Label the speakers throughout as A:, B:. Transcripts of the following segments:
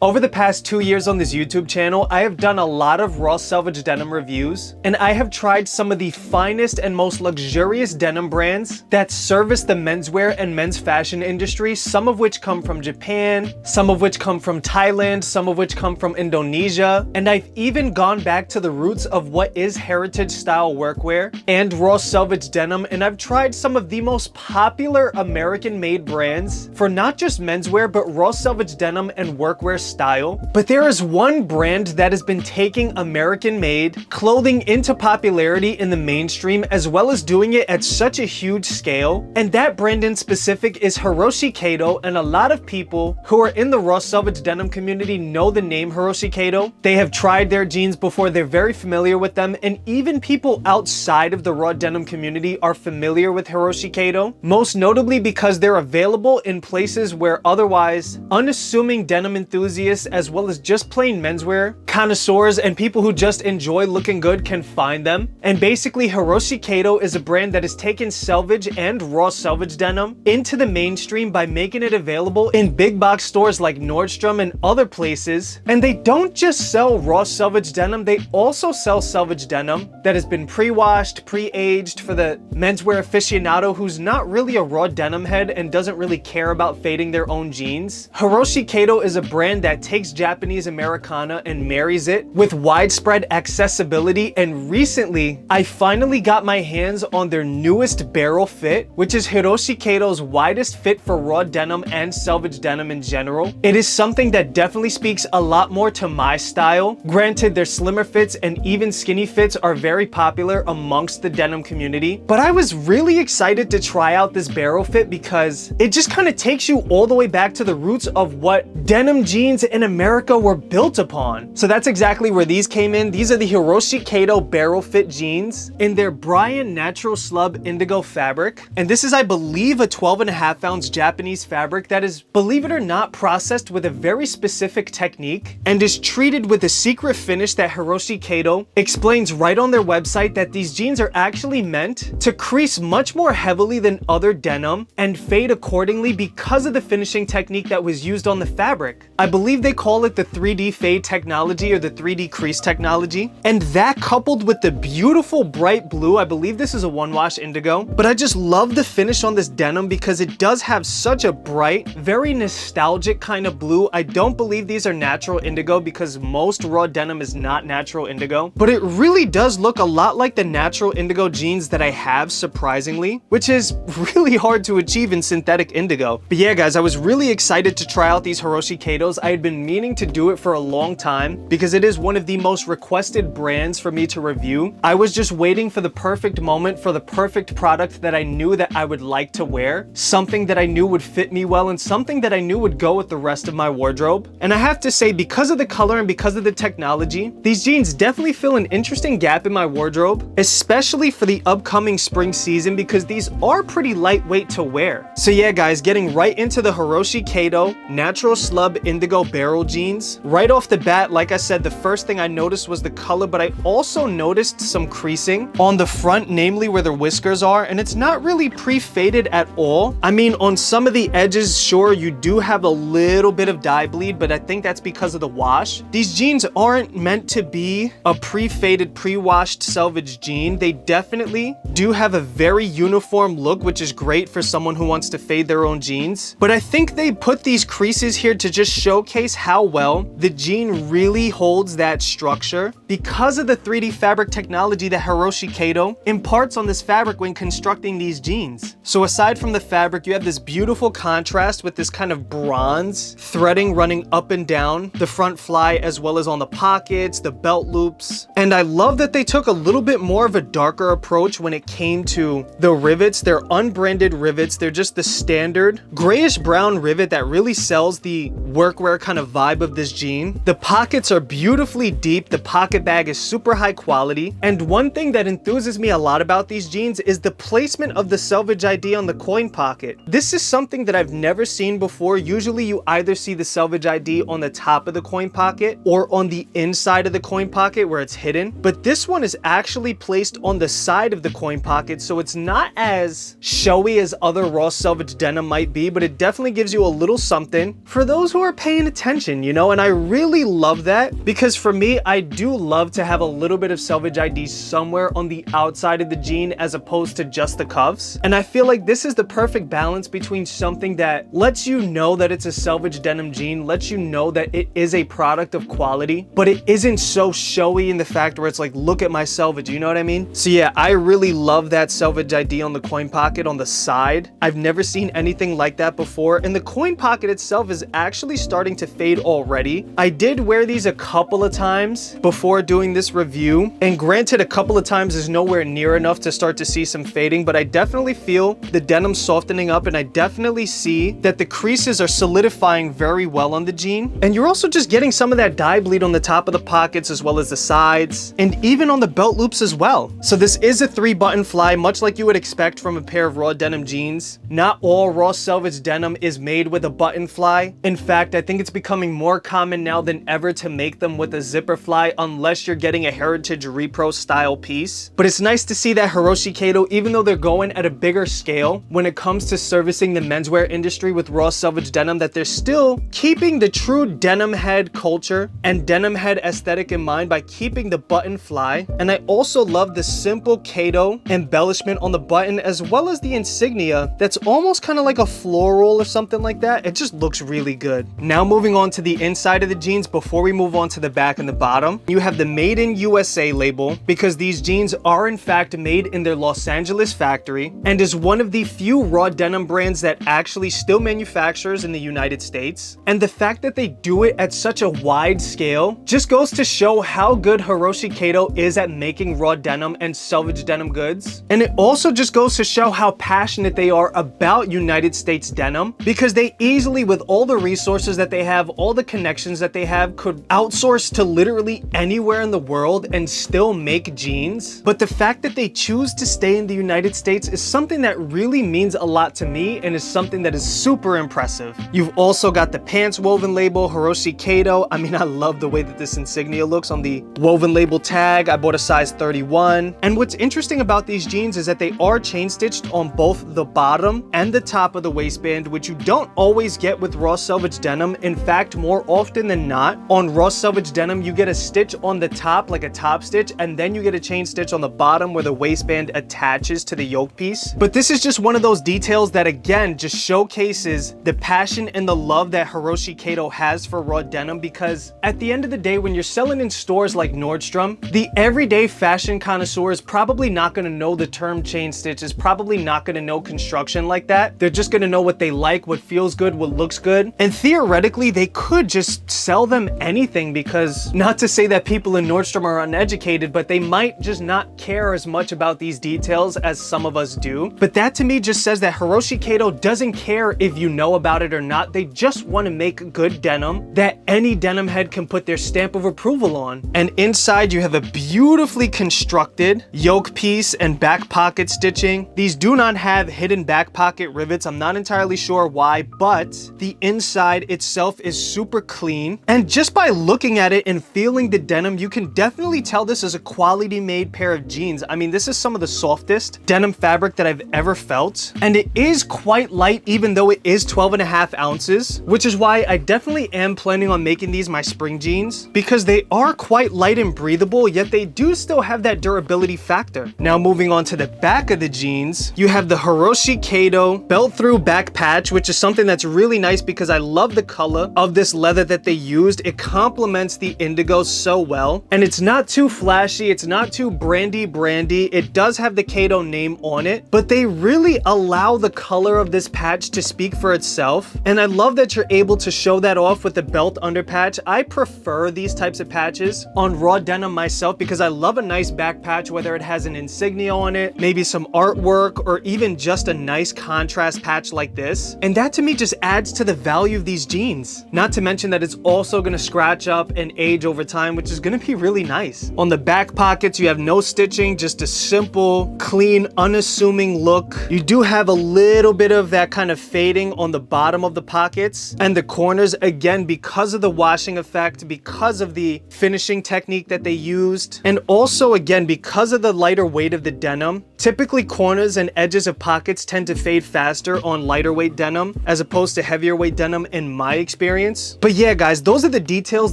A: Over the past 2 years on this YouTube channel, I have done a lot of raw Selvedge denim reviews, and I have tried some of the finest and most luxurious denim brands that service the menswear and men's fashion industry, some of which come from Japan, some of which come from Thailand, some of which come from Indonesia, and I've even gone back to the roots of what is heritage style workwear and raw Selvedge denim, and I've tried some of the most popular American-made brands for not just menswear, but raw Selvedge denim and workwear style. But there is one brand that has been taking American-made clothing into popularity in the mainstream, as well as doing it at such a huge scale, and that brand in specific is Hiroshi Kato, and a lot of people who are in the raw Selvedge denim community know the name Hiroshi Kato. They have tried their jeans before, they're very familiar with them, and even people outside of the raw denim community are familiar with Hiroshi Kato, most notably because they're available in places where otherwise unassuming denim enthusiasts, as well as just plain menswear connoisseurs and people who just enjoy looking good can find them. And basically, Hiroshi Kato is a brand that has taken Selvedge and raw Selvedge denim into the mainstream by making it available in big box stores like Nordstrom and other places. And they don't just sell raw Selvedge denim, they also sell Selvedge denim that has been pre-washed, pre-aged for the menswear aficionado who's not really a raw denim head and doesn't really care about fading their own jeans. Hiroshi Kato is a brand that takes Japanese Americana and marries it with widespread accessibility, and recently I finally got my hands on their newest barrel fit, which is Hiroshi Kato's widest fit for raw denim and Selvedge denim in general. It is something that definitely speaks a lot more to my style. Granted, their slimmer fits and even skinny fits are very popular amongst the denim community, but I was really excited to try out this barrel fit because it just kind of takes you all the way back to the roots of what denim jeans in America were built upon. So that's exactly where these came in. These are the Hiroshi Kato barrel fit jeans in their Brian natural slub indigo fabric, and this is, I believe, a 12.5 ounce Japanese fabric that is, believe it or not, processed with a very specific technique and is treated with a secret finish that Hiroshi Kato explains right on their website, that these jeans are actually meant to crease much more heavily than other denim and fade accordingly because of the finishing technique that was used on the fabric. I believe they call it the 3D fade technology or the 3D crease technology, and that coupled with the beautiful bright blue, I believe this is a one wash indigo, but I just love the finish on this denim because it does have such a bright, very nostalgic kind of blue. I don't believe these are natural indigo because most raw denim is not natural indigo, but it really does look a lot like the natural indigo jeans that I have, surprisingly, which is really hard to achieve in synthetic indigo. But yeah guys, I was really excited to try out these Hiroshi Katos. I had been meaning to do it for a long time because it is one of the most requested brands for me to review. I was just waiting for the perfect moment, for the perfect product that I knew that I would like to wear, something that I knew would fit me well, and something that I knew would go with the rest of my wardrobe. And I have to say, because of the color and because of the technology, these jeans definitely fill an interesting gap in my wardrobe, especially for the upcoming spring season, because these are pretty lightweight to wear. So yeah guys, getting right into the Hiroshi Kato natural slub indigo barrel jeans. Right off the bat, like I said, the first thing I noticed was the color, but I also noticed some creasing on the front, namely where the whiskers are, and it's not really pre-faded at all. I mean, on some of the edges, sure, you do have a little bit of dye bleed, but I think that's because of the wash. These jeans aren't meant to be a pre-faded, pre-washed Selvedge jean. They definitely do have a very uniform look, which is great for someone who wants to fade their own jeans. But I think they put these creases here to just showcase how well the jean really holds that structure because of the 3D fabric technology that Hiroshi Kato imparts on this fabric when constructing these jeans. So aside from the fabric, you have this beautiful contrast with this kind of bronze threading running up and down the front fly, as well as on the pockets, the belt loops. And I love that they took a little bit more of a darker approach when it came to the rivets. They're unbranded rivets. They're just the standard grayish brown rivet that really sells the workwear kind of vibe of this jean. The pockets are beautifully deep. The pocket bag is super high quality. And one thing that enthuses me a lot about these jeans is the placement of the Selvedge ID on the coin pocket. This is something that I've never seen before. Usually you either see the Selvedge ID on the top of the coin pocket or on the inside of the coin pocket where it's hidden, but this one is actually placed on the side of the coin pocket, so it's not as showy as other raw Selvedge denim might be, but it definitely gives you a little something for those who are paying attention, you know, and I really love that because for me, I do love to have a little bit of Selvedge ID somewhere on the outside of the jean as opposed to just the cuffs. And I feel like this is the perfect balance between something that lets you know that it's a Selvedge denim jean, lets you know that it is a product of quality, but it isn't so showy in the fact where it's like, look at my Selvedge, you know what I mean? So yeah, I really love that Selvedge ID on the coin pocket on the side. I've never seen anything like that before, and the coin pocket itself is actually starting to fade already. I did wear these a couple of times before doing this review, and granted, a couple of times is nowhere near enough to start to see some fading, but I definitely feel the denim softening up, and I definitely see that the creases are solidifying very well on the jean. And you're also just getting some of that dye bleed on the top of the pockets as well as the sides, and even on the belt loops as well. So this is a 3-button fly, much like you would expect from a pair of raw denim jeans. Not all raw Selvedge denim is made with a button fly. In fact, I think it's becoming more common now than ever to make them with a zipper fly unless you're getting a heritage repro style piece. But it's nice to see that Hiroshi Kato, even though they're going at a bigger scale when it comes to servicing the menswear industry with raw Selvedge denim, that they're still keeping the true denim head culture and denim head aesthetic in mind by keeping the button fly. And I also love the simple Kato embellishment on the button as well as the insignia that's almost kind of like a floral or something like that. It just looks really good. Now moving on to the inside of the jeans, before we move on to the back and the bottom, you have the Made in USA label because these jeans are in fact made in their Los Angeles factory and is one of the few raw denim brands that actually still manufactures in the United States. And the fact that they do it at such a wide scale just goes to show how good Hiroshi Kato is at making raw denim and Selvedge denim goods. And it also just goes to show how passionate they are about United States denim, because they easily, with all the resources that they have, all the connections that they have, could outsource to literally anywhere in the world and still make jeans. But the fact that they choose to stay in the United States is something that really means a lot to me and is something that is super impressive. You've also got the pants woven label, Hiroshi Kato. I mean, I love the way that this insignia looks on the woven label tag. I bought a size 31. And what's interesting about these jeans is that they are chain stitched on both the bottom and the top of the waistband, which you don't always get with raw Selvedge denim. In fact, more often than not, on raw Selvedge denim, you get a stitch on the top, like a top stitch, and then you get a chain stitch on the bottom where the waistband attaches to the yoke piece. But this is just one of those details that again just showcases the passion and the love that Hiroshi Kato has for raw denim, because at the end of the day, when you're selling in stores like Nordstrom, the everyday fashion connoisseur is probably not going to know the term chain stitch, is probably not going to know construction like that. They're just going to know what they like, what feels good, what looks good. And theoretically, they could just sell them anything, because not to say that people in Nordstrom are uneducated, but they might just not care as much about these details as some of us do. But that to me just says that Hiroshi Kato doesn't care if you know about it or not. They just want to make good denim that any denim head can put their stamp of approval on. And inside you have a beautifully constructed yoke piece and back pocket stitching. These do not have hidden back pocket rivets. I'm not entirely sure why, but the inside itself is super clean. And just by looking at it and feeling the denim, you can definitely tell this is a quality made pair of jeans. I mean, this is some of the softest denim fabric that I've ever felt. And it is quite light, even though it is 12.5 ounces, which is why I definitely am planning on making these my spring jeans, because they are quite light and breathable, yet they do still have that durability factor. Now moving on to the back of the jeans, you have the Hiroshi Kato belt through back patch, which is something that's really nice because I love the color of this leather that they used. It complements the indigo so well, and it's not too flashy, it's not too brandy. It does have the Kato name on it, but they really allow the color of this patch to speak for itself. And I love that you're able to show that off with the belt under patch. I prefer these types of patches on raw denim myself because I love a nice back patch, whether it has an insignia on it, maybe some artwork, or even just a nice contrast patch like this. And that to me just adds to the value of these jeans. Not to mention that it's also going to scratch up and age over time, which is going to be really nice. On the back pockets, you have no stitching, just a simple, clean, unassuming look. You do have a little bit of that kind of fading on the bottom of the pockets and the corners, again, because of the washing effect, because of the finishing technique that they used, and also, again, because of the lighter weight of the denim. Typically, corners and edges of pockets tend to fade faster on lighter weight denim as opposed to heavier weight denim in my experience. But yeah, guys, those are the details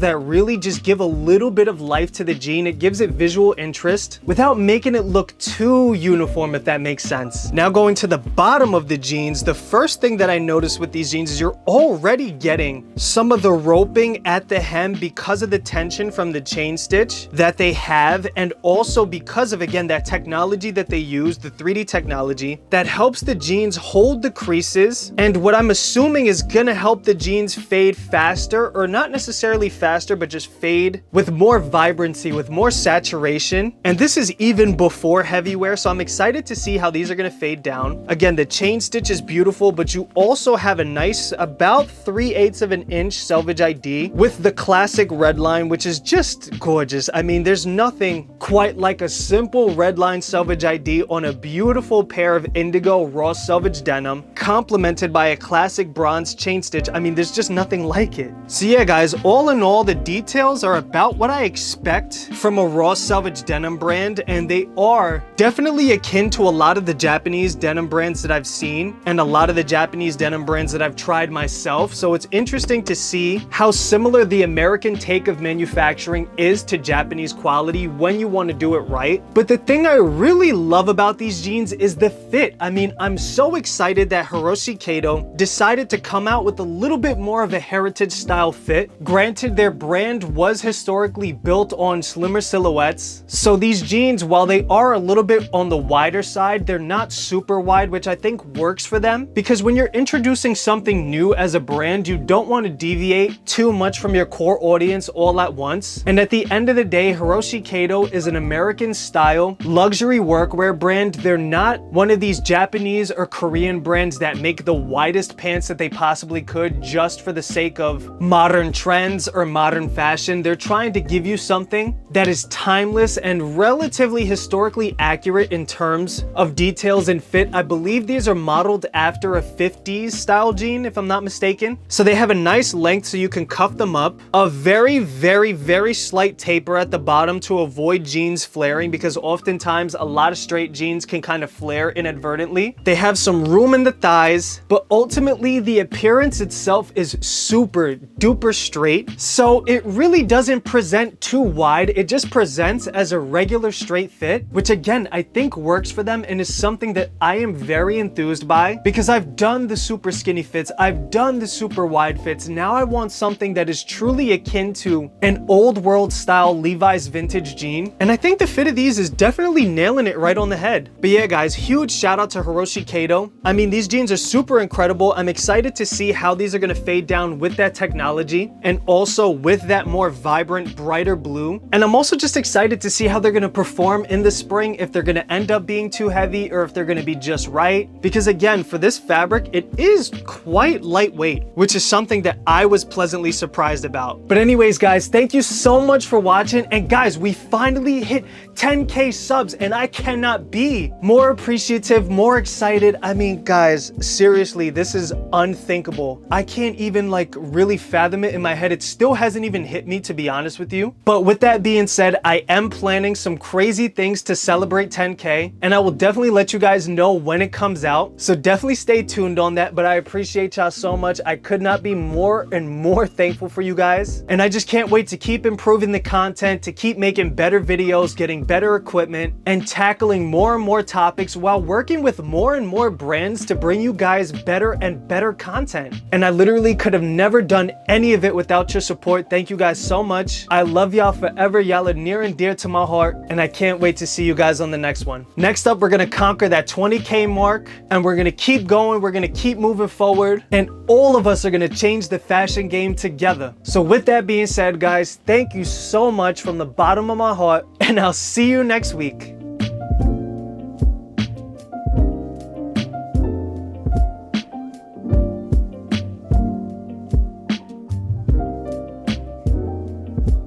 A: that really just give a little bit of life to the jean. It gives it visual interest without making it look too uniform, if that makes sense. Now going to the bottom of the jeans, the first thing that I noticed with these jeans is you're already getting some of the roping at the hem because of the tension from the chain stitch that they have, and also because of, again, that technology that they use, the 3D technology that helps the jeans hold the creases, and what I'm assuming is gonna help the jeans fade faster, or not necessarily faster, but just fade with more vibrancy, with more saturation. And this is even before heavy wear, so I'm excited to see how these are gonna fade down. Again, the chain stitch is beautiful, but you also have a nice about 3/8 of an inch selvage ID with the classic red line, which is just gorgeous. I mean, there's nothing quite like a simple red line selvage ID on a beautiful pair of indigo raw selvage denim, complemented by a classic bronze chain stitch. I mean, there's just nothing like it. So yeah, guys, all in all, the details are about what I expect from a raw selvage denim brand, and they are definitely akin to a lot of the Japanese denim brands that I've seen and a lot of the Japanese denim brands that I've tried myself. So it's interesting to see how similar the American take of manufacturing is to Japanese quality when you want to do it right. But the thing I really love about these jeans is the fit. I mean, I'm so excited that Hiroshi Kato decided to come out with a little bit more of a heritage style fit. Granted, their brand was historically built on slimmer silhouettes, so these jeans, while they are a little bit on the wider side, they're not super wide, which I think works for them, because when you're introducing something new as a brand, you don't want to deviate too much from your core audience all at once. And at the end of the day, Hiroshi Kato is an American style luxury workwear brand. They're not one of these Japanese or Korean brands that make the widest pants that they possibly could just for the sake of modern trends or modern fashion. They're trying to give you something that is timeless and relatively historically accurate in terms of details and fit. I believe these are modeled after a 50s style jean, if I'm not mistaken. So they have a nice length so you can cuff them up, a very slight taper at the bottom to avoid jeans flaring, because oftentimes a lot of straight jeans can kind of flare inadvertently. They have some room in the thighs, but ultimately the appearance itself is super duper straight, so it really doesn't present too wide. It just presents as a regular straight fit, which again I think works for them and is something that I am very enthused by, because I've done the super skinny fits, I've done the super wide fits. Now I want something that is truly akin to an old world style Levi's vintage jean, and I think the fit of these is definitely nailing it right on the head. But yeah, guys, huge shout out to Hiroshi Kato. I mean, these jeans are super incredible. I'm excited to see how these are going to fade down with that technology and also with that more vibrant, brighter blue. And I'm also just excited to see how they're going to perform in the spring, if they're going to end up being too heavy or if they're going to be just right, because again, for this fabric, it is quite lightweight, which is something that I was pleasantly surprised about. But anyways, guys, thank you so much for watching. And guys, we finally hit 10K subs, and I cannot be more appreciative, more excited. I mean, guys, seriously, this is unthinkable. I can't even like really fathom it in my head. It still hasn't even hit me, to be honest with you. But with that being said, I am planning some crazy things to celebrate 10K, and I will definitely let you guys know when it comes out. So definitely stay tuned on that. But I appreciate y'all so much. I could not be more and more thankful for you guys. And I just can't wait to keep improving the content, to keep making better videos, getting better equipment, and tackling more and more topics while working with more and more brands to bring you guys better and better content. And I literally could have never done any of it without your support. Thank you guys so much. I love y'all forever. Y'all are near and dear to my heart, and I can't wait to see you guys on the next one. Next up, we're gonna conquer that 20K mark, and we're gonna keep going. We're gonna keep moving forward, and all of us are gonna change the fashion game together. So with that being said, guys, thank you so much from the bottom of my heart, and I'll see you next week.